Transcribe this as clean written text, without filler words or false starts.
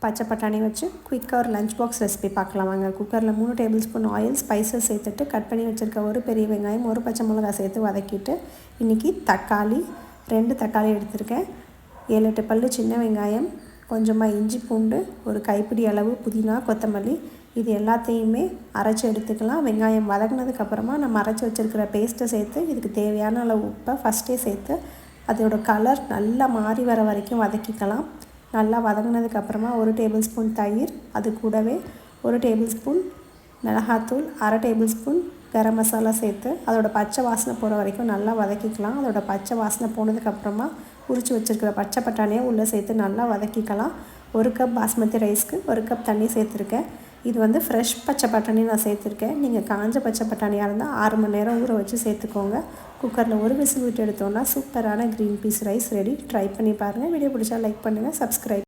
பச்சை பட்டாணி வச்சு குயிக்காக ஒரு லஞ்ச் பாக்ஸ் ரெசிபி பார்க்கலாம் வாங்க. குக்கரில் 3 டேபிள் ஸ்பூன் ஆயில், ஸ்பைசஸ் சேர்த்துட்டு கட் பண்ணி வச்சுருக்க ஒரு பெரிய வெங்காயம், ஒரு பச்சை மிளகாய் சேர்த்து வதக்கிட்டு, இன்றைக்கி தக்காளி 2 தக்காளி எடுத்திருக்கேன், 7-8 பல் சின்ன வெங்காயம், கொஞ்சமாக இஞ்சி பூண்டு, ஒரு கைப்பிடி அளவு புதினா, கொத்தமல்லி, இது எல்லாத்தையுமே அரைச்சி எடுத்துக்கலாம். வெங்காயம் வதங்கினதுக்கப்புறமா நம்ம அரைச்சி வச்சுருக்கிற பேஸ்ட்டை சேர்த்து இதுக்கு தேவையான அளவு உப்பை ஃபஸ்ட்டே சேர்த்து அதோட கலர் நல்லா மாறி வர வரைக்கும் வதக்கிக்கலாம். நல்லா வதங்கினதுக்கப்புறமா 1 டேபிள் ஸ்பூன் தயிர், அது கூடவே 1 டேபிள் ஸ்பூன் மிளகாத்தூள், 1/2 டேபிள் ஸ்பூன் கரம் மசாலா சேர்த்து அதோட பச்சை வாசனை போகிற வரைக்கும் நல்லா வதக்கிக்கலாம். அதோட பச்சை வாசனை போனதுக்கப்புறமா உரித்து வச்சுருக்கிற பச்சை பட்டாணியை உள்ளே சேர்த்து நல்லா வதக்கிக்கலாம். 1 கப் பாஸ்மதி ரைஸ்க்கு 1 கப் தண்ணி சேர்த்துருக்கேன். இது வந்து ஃப்ரெஷ் பச்சை பட்டாணி நான் சேர்த்துருக்கேன். நீங்கள் காஞ்ச பச்சை பட்டாணியாக இருந்தால் 6 மணி நேரம் ஊற வச்சு சேர்த்துக்கோங்க. குக்கரில் ஒரு விசில் விட்டு எடுத்தோன்னா சூப்பரான green peas rice ready. Try பண்ணி பாருங்கள். வீடியோ பிடிச்சா லைக் பண்ணுங்கள், சப்ஸ்கிரைப்